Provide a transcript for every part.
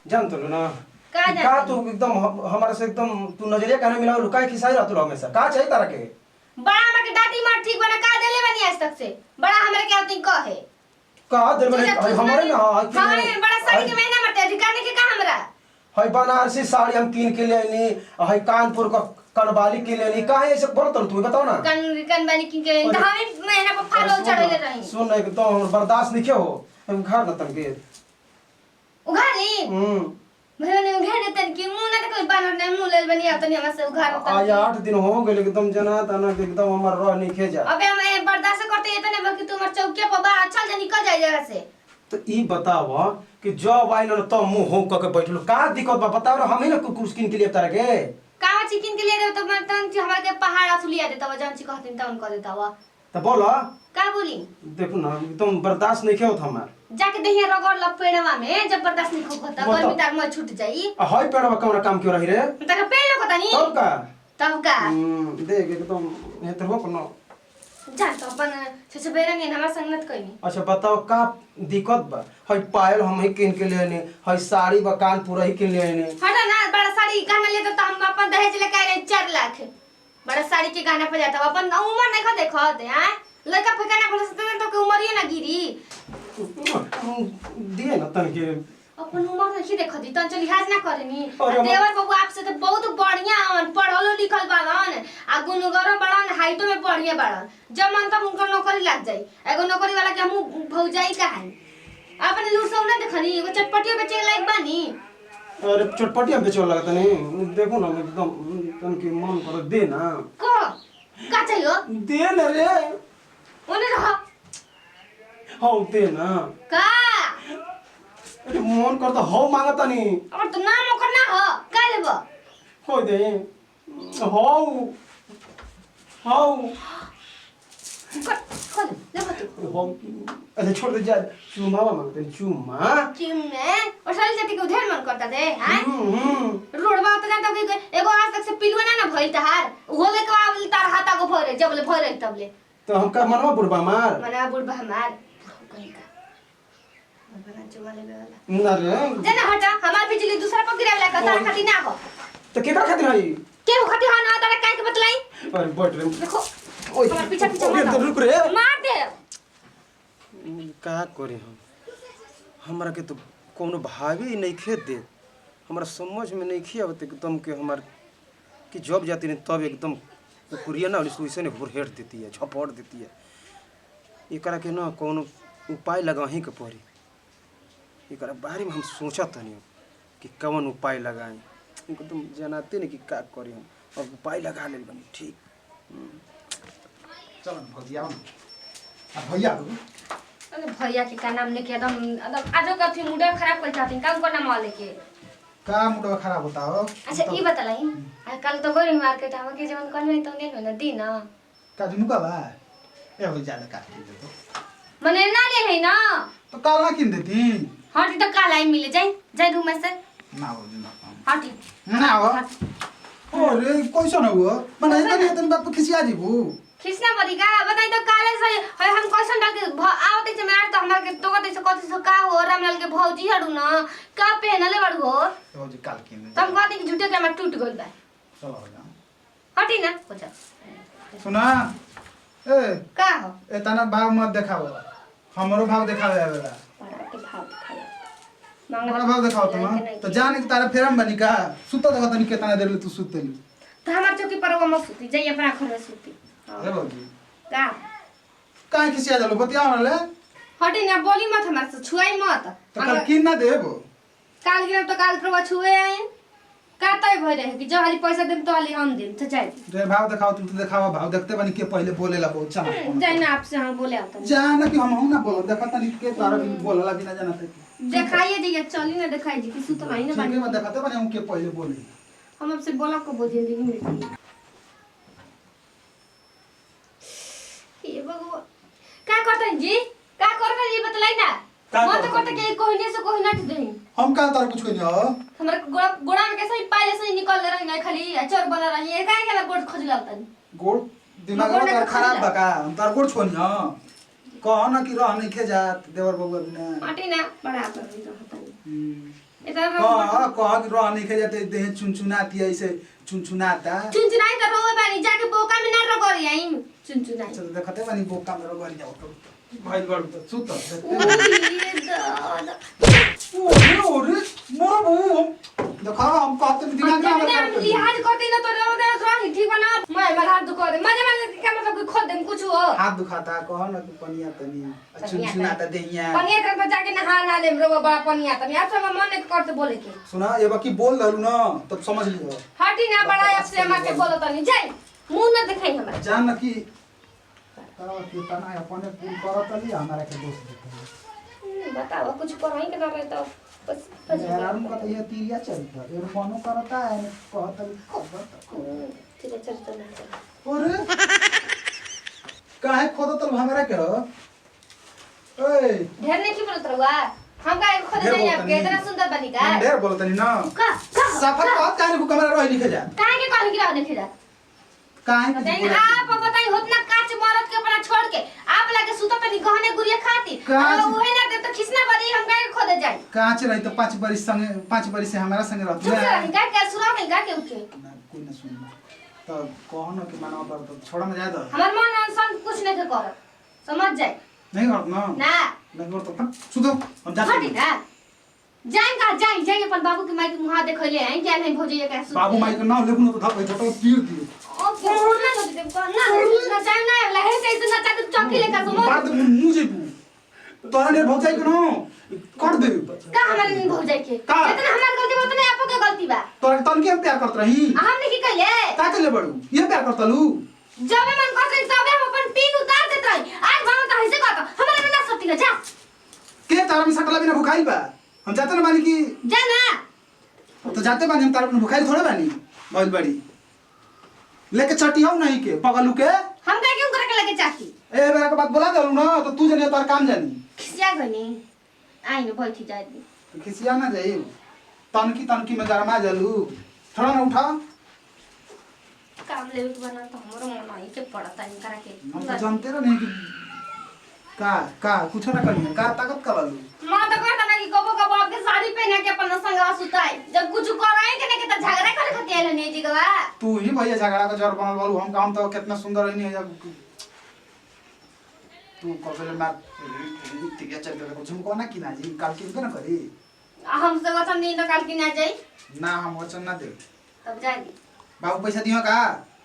जान तो ना का तू एकदम हमारे से एकदम तू नजरिया कहने मिला लुकाए खिसाई रहतु हमेशा का चाहिए तारा के बड़ा हमरा के दादी मार ठीक बना का देले बनी आज तक से बड़ा हमरा के आती कहे का दिल में हमारे ना हमारे बड़ा साड़ी के महीना मरते अधिकार नहीं के का हमरा हई बनारसी साड़ी हम कीन के लेनी हई कानपुर का कनवाली के लेनी काहे ऐसे बोलत तू बताओ ना कनवाली कीन के लेनी हमें महीना पर फालो चढ़ले रही सुन एकदम बर्दाश्त नहीं हो हम घर न तन के उघारी भले उघारे तन की मुंह ना कोई बानर ने मुंह ले बनी आत नहीं हमसे उघार आज 8 दिन हो गेल एकदम जना तना एकदम हमर रह नहीं खे जा अबे हम बर्दाश्त करते ये तने बाकी तुम चौकिया पर बाहर चल जा निकल जाए जगह से तो ई बताव कि जब आइल न तो मुंह हो क के बैठलो का दिक्कत बा बताओ हम ही न कुछ किन के लिए तारा के कावा चिकन के लिए दे तो मैं तन हमरा के पहाड़ असुलिया देता व जान ची कहतिन तन कर देता वा तो बोलो का बोली देखो ना एकदम बर्दाश्त नहीं होत हमार जाके दहिया रगड़ ल पेड़वा में जब बर्दाश्त नहीं होता गर्मी तार में छूट जाई हई पेड़वा कौन काम क्यों रही रे तक पेड़ लो कतनी तब का देख एकदम ये तो हो कोनो जान तो अपन से बेरा नहीं हमार संगत कइनी अच्छा बताओ का दिक्कत बा हई पायल हम ही किन के लेने हई साड़ी बा कानपुर ही किन लेने हटा ना बड़ा साड़ी गहना ले तो हम अपन दहेज लेके आए 4 लाख बड़ा साड़ी के गहना पे जाता अपन उम्र नहीं खा देखो दे हैं लड़का फेंकना बोले तो के उम्र ही ना गिरी दिए ना तन के अपन उम्र नहीं देखो दी तन लिहाज ना करेनी देवर बाबू आपसे तो बहुत बढ़िया पढ़लो लिखल बालन आ गुणगरो बड़न हाइटो में बढ़िया बालन जब मन तब उनकर नौकरी लग जाई एगो नौकरी वाला के हम भौजाई का है अपन लूट सब ना देखनी एगो चटपटियो बेचे लायक बानी अरे चटपटिया बेचो लगता नहीं देखो ना एकदम तन की मन कर दे ना का चाहिए दे ना रे ओने रह हां दे ना का अरे मन कर तो हो मांगता नहीं और तो नाम ओकर ना हो का लेबो हो दे हो हो खोल लेबो तू हो अरे छोड़ दे जा चुमा मांगते चुमा चुम्मे और साली जाति के उधर मन करता दे हैं रोडवा तो जानता कि एगो आज तक से पिलवा ना भइल तहार होले के आवल तार हाथा को भरे जबले भरे तबले तो हम का मनवा बुढ़बा मार मना बुढ़बा हमार कहीं का बना चुमा लेबे वाला ना रे जना हटा हमार बिजली दूसरा पर गिरावला का तार खाती ना हो तो के का खातिर हई के हो खाती हो ना तारा काहे के बतलाई अरे बैठ रे देखो ओए हमार पीछे पीछे तो रुक रे मार दे का करे हम हमरा के तो कोनो भाभी नहीं खेत दे हमरा समझ में नहीं खे आवत एकदम के हमार कि जब जाती नहीं तब एकदम कुरिया ना वैसे ने हेट देती है झपड़ देती है एकरा के ना कोनो उपाय लगाही के पड़ी एकरा बारे में हम सोचत नहीं कि कौन उपाय लगाएं एकदम जानते नहीं कि का करी हम अब उपाय लगा ले बनी ठीक चल भजिया भैया अरे भैया के का नाम लेके एकदम आज का थी मूड खराब कर जाती काम करना मां लेके का मूड खराब होता हो अच्छा ई बतालाई कल तो गई मार्केट हम के जवन कल में तो नहीं ना दी ना का जुनुका बा ए हो ज्यादा काट दे तो मने ना ले है ना तो काल ना किन देती हटी तो काल आई मिले जाई रूम में से ना हो ना हटी ना हो अरे कैसन हो माने इतनी इतनी बात पे खिसिया जीबू खिसना पड़ी का बताई तो काले से है हम क्वेश्चन डाल के आवते से मैं तो हमरा के तो कते से कथि से का हो रामलाल के भौजी हडू ना का पहनले बड़ हो तो जी काल किन तुम कहते कि झूठे के मैं टूट गइल बा चलो हो जा हटी ना पूछा सुना ए का हो एतना भाव मत देखाओ हमरो भाव देखावे आवेला बड़ा के भाव दिखाया बड़ा भाव देखाओ तुम तो जान के तारा फेरम बनी का सुत देखो तनी केतना देर ले तू सुतली तो हमार चौकी पर वो मत सुती जाई अपना घर में सुती अरे बाबू का काहे खिसिया जालो बतिया वाले हटी ना बोली मत हमार से छुआई मत तो कल किन ना देबो काल गिरब तो काल प्रभु छुए आए का तय भइ रहे कि जो हाली पैसा देम तो हाली हम देम तो जाई रे भाव दिखाओ तुम तो दिखावा भाव देखते बनी के पहले बोलेला बहुत चला जाई ना आपसे हम बोले आता जान कि हम हूं ना बोलो देखता नहीं के तारा भी बोलला बिना जाना थे देखाइए जी चली ना दिखाई जी कि सुत नहीं ना ठीक है बानी मैं देखते बनी हम के पहले बोले हम आपसे बोला को बहुत जिंदगी मिलती है ये भगवान का करता है जी का करता है जी बतलाई ना मैं तो करता के कोहिने से कोहिना दे हम का तार कुछ कोई नहीं हमरा गोड़ा में कैसे पाले से निकल रही ना खाली चोर बना रही है काहे के गोड़ खोज लगता गोड़ दिमाग में खराब बका हम तार गोड़ छोनी कह ना कि रह नहीं खे जात देवर बाबू ने माटी ना बड़ा कर रही रहता इतना हां कह कि रह नहीं खे जाते देह चुनचुनाती ऐसे चुनचुनाता चुनचुनाई त रोवे बानी जाके बोका में ना रगड़ी आई चुनचुनाई चल देखते बानी बोका मेरो गरी जाऊ तो भाइ गरु त सुत ओरे ओरे मोर बहू देखा हम कहते दिमाग में हम लिहाज करते न तो रोवे तो ठीक बना मैं मार हाथ दुखा दे मजे क्या मतलब कि खोद दे कुछ हो हाथ दुखाता कह न कि पनिया तनी चुनचुनाता देहिया पनिया कर जाके नहा ना ले रो बड़ा पनिया तनी आप सब मन करते बोले के सुना ये बाकी बोल दलू ना तब समझ लियो हटी ना बड़ा आपसे मार के बोलो तनी जाई मुंह न दिखाई हमरा जान कि के तना अपने पूल करतली हमारा के दोस्त देते बताओ कुछ करही के ना रहे तो बस यार हम कहते ये तीरिया चलता ये मनो करता है कहतली खबर ठीक है चल चल अरे काहे खोदतल हमरा के हो ओए ढेर नहीं की बोलत रहुआ हम का खोद नहीं आपके इतना सुंदर बनी का हम ढेर बोलतनी ना का सफर बात काहे को कमरा रह लिखे जा काहे के कहनी की रह देखे जा काहे नहीं आप बताई होतना काच मरद के अपना छोड़ के आप लगे सुतो तनी गहने गुड़िया खाती काच- अगर ओहे ना दे तो खिसना बड़ी हम काहे खोदे जाई कांच रही तो 5 बरिस से हमारा संग रहत चुप रही का क्या सुना नहीं का के उके कोई ना सुन तो कहनो कि मानव पर तो छोड़ ना जाए दो हमर मन अनसन कुछ नहीं के कर समझ जाए नहीं करत ना ना नहीं करत तो सुतो हम जा हटी ना जाए का जाए अपन बाबू के माई के मुहा देखले हैं क्या नहीं भौजैया का सुन बाबू माई के नाम लेखुन तो धक छोटो तीर दियो ओ बोलना तो दे ना चाहे ना लहे से इतना चाहे चौकी लेकर सुनो बात मुझे पू तोरा ने भौजाई के नो कर दे का हमारे नहीं भौजाई के का? इतना हमार गलती उतने आपो के गलती बा तोरा तन के हम प्यार करत रही हमने की कहले का के ले बड़ू ये प्यार करतलू जब मन करत रही तबे हम अपन पीन उतार देत रही आज भाव त ऐसे कहत हमरा ना सती ना जा के तारा में सकला बिना भुखाइल बा हम जाते ना बानी कि जा ना तो जाते बानी हम तारा में भुखाइल थोड़े बानी बहुत बड़ी लेके चटी हूं नहीं के पगलू के हम का क्यों करे के लगे चाहती ए मेरा के बात बोला दलू ना तो तू जने तार काम जानी खिसिया गनी आई न बैठी जाए दी तो खिसिया ना जाई तनकी में गरमा जलू थोड़ा ना उठा काम लेवे के बना तो हमरो मन आई के पड़ता नहीं करा के हम तो जानते रह नहीं कि का कुछ ना करिए का ताकत का बालू मां तो कहता ना कि कबो कबो आपके साड़ी पहना के अपन संगवा सुताई जब कुछ कराए के ना के त झगड़ा करे खाती आइल नहीं जी गवा तू ही भैया झगड़ा का जड़ बनल बालू हम काम तो कितना सुंदर है नहीं है तू कबे मार ठीक है चल तो कुछ हमको ना किना जी काल की ना करी हम से वचन दिन तो काल की ना जाई ना हम वचन ना दे तब जाएगी बाबू पैसा दियो का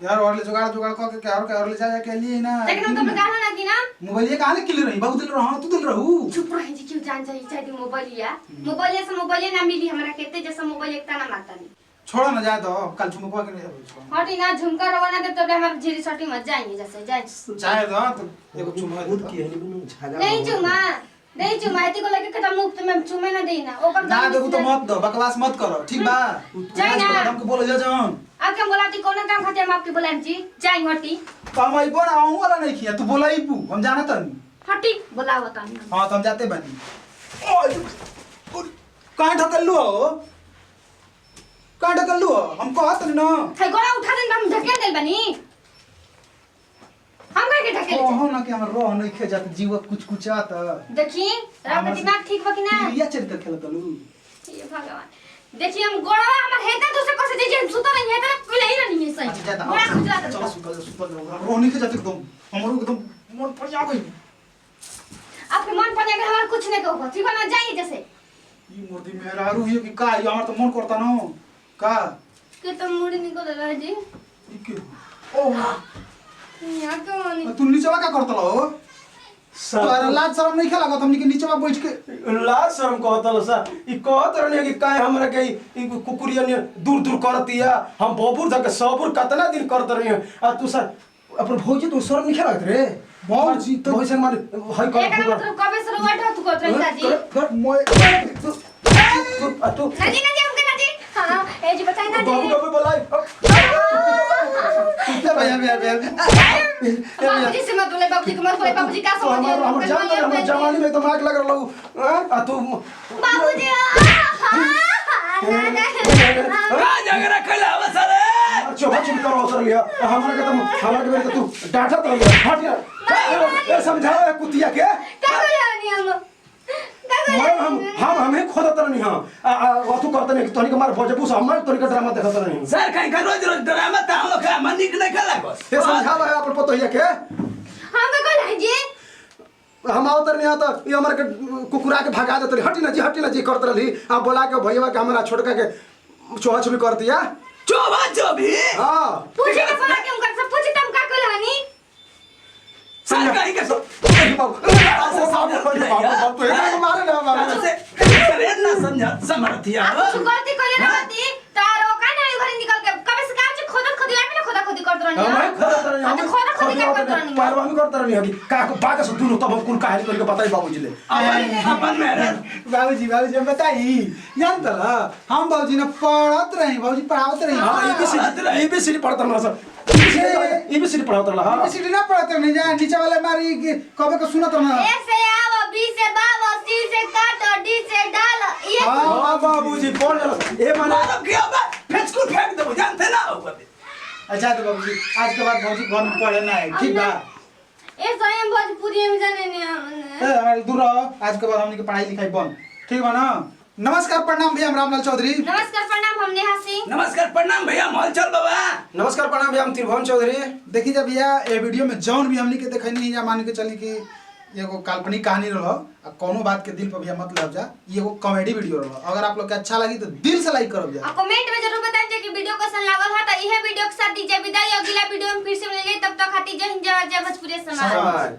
यार और ले जुगाड़ कह के और के और ले जा के लिए ना लेकिन हम तो कहना ना कि ना मोबाइल ये कहां ले किल रही बाबू दिल रहा तू दिल रहू चुप रही जी क्यों जान जाई चाहे मोबाइल से मोबाइल ना मिली हमरा केते जैसा मोबाइल एकता ना मारता नहीं छोड़ो ना जाए तो कल झुमको के नहीं हटी ना झुमका रवाना दे तो हमार झिरी सटी मत जाएंगे जैसे जाए चाहे तो देखो चुमा खुद की है नहीं झागा नहीं चुमा इतनी को लेके कदम मुफ्त में चुमे ना देना ओकर ना देखो तो मत दो बकवास मत करो ठीक बा जाए ना। हमको बोले जा जान आपके बोलाती कौन काम खाते हम आपके बोलाएं जी जाए हटी तो हम आई बोला आऊं वाला नहीं किया तू बोला ही पू हम जाना तन हटी बुलाओ तन हां तो हम जाते बनी कहां ढकल लो कहां ढकल लो हम कहत ना है गोला उठा देन हम ढकेल देल बनी हम का के ढकेल हो ना कि हम रह नहीं खे जात जीव कुछ कुछ आता देखी आपका दिमाग ठीक बा कि ना ये चरित्र खेलत लू ये भगवान देखिए हम गोड़वा हमर हेता दूसरे को से जे हम सुतो नहीं हेता कोई नहीं नहीं है अच्छा सही जाता बड़ा खुजला चलो सुतल रह नहीं खे जात एकदम हमरो एकदम मन पड़ जा गई आपके मन पर अगर हमार कुछ नहीं कहो ठीक है ना जाइए जैसे ई मूर्ति मेरा रू ये कि का ये हमर तो मन करता न का के तो मुड़ी निकल रहा है जी ई के ओ यहाँ क्यों नहीं तू नीचवा का करतल हो तोरा लाज शरम नहीं खेला हमनी के नीचवा बैठ के लाज शर्म कहतल सा ई कहत रहनी कि काहे हमरा के ई कुकुरिया ने दूर दूर करतिया हम बबूर धके सबूर कतना दिन करत रहनी आ तू सर अपन भौजी तू शर्म नहीं खेलात रे भौजी तो भौजी मार हाय एक कर मतलब कबे से रोवा तू करत रही दादी मोय तू नाजी नाजी हमके नाजी हां ए जी बताई नाजी बाबू बाबू बोलाई भैया बाबूजी से मत बोले बाबूजी को मत बोले बाबूजी का समझ हमर जान हमर जवानी में तो मार लग रहलौ आ तू बाबूजी का जगह रखला बसरे चुप चुप करो सर लिया हमरा के मेरे तू डांटा तो हट ए समझाओ कुतिया के का बोला नहीं हम का मैं हम हमें खोदत रहनी हां अथु करत नहीं तोनी के मार भोजपुस हम तोनी के ड्रामा देखत रहनी सर कहीं का रोज रोज ड्रामा ता हम लोग का मन निक नहीं खेला बस ये समझा भाई अपन पतो है के हम का कहला जी हम आवतर नहीं आता ये हमारे के कुकुरा के भगा देत हटी ना जी करत रहली आ बोला के भैया के हमरा छोटका के चोहा छुबी कर दिया चोबा चोबी हां पूछे के बोला के उनका सब पूछे तुम का कहला हनी सर कहीं का बाबू तो एक मारे ना मारे से करे ना समझ समझतिया आप कुछ गलती कइले ना गलती तारो का ना घर निकल के कबे से काम से खोदत खोदी आप ना खोदा खोदी करत रहनी हम खोदत रहनी हम खोदा खोदी क्या करत रहनी परवाह करत रहनी हगी का को बागा से दूर तब हम कुल कहानी तोनी के बताई बाबूजी ले अपन मेरे बाबूजी हम बताई जान तला हम बाबूजी ने पढ़त रही बाबूजी पढ़ावत रही हां एबीसीडी पढ़त रहना सर एबीसीडी पढ़त रहला हां एबीसीडी ना पढ़त नहीं जा नीचे वाले मारी कबे को सुनत रहना ए से आव बी से बाव सी से काट डी से डाल ये हां बाबूजी पढ़ ले ए माने मारो क्या बा फेंक को फेंक दो जानते ना होगा अच्छा तो बाबूजी आज के बाद बाबूजी घर में पढ़े ना है ठीक बा ए स्वयं भोजपुरी में जाने नहीं ए हमारे दूर रहो आज के बाद हमनी के पढ़ाई लिखाई बंद ठीक बा ना नमस्कार प्रणाम भैया हम रामलाल चौधरी नमस्कार प्रणाम हम नेहा सिंह नमस्कार प्रणाम भैया माल चल बाबा नमस्कार प्रणाम भैया हम त्रिभुवन चौधरी देखी जा भैया ये वीडियो में जौन भी हमनी के देखनी है या मान के चली कि एगो काल्पनिक कहानी रहो आ कोनो बात के दिल पर भैया मत लग जा ये एगो कॉमेडी वीडियो रहो अगर आप लोग के अच्छा लगी तो दिल से लाइक करब जा और कमेंट में जरूर बताइए कि वीडियो कैसा लागल है तो यह वीडियो के साथ दीजिए विदाई अगला वीडियो में फिर से मिलेंगे तब तक खाती जय हिंद जय भोजपुरी समाज समाज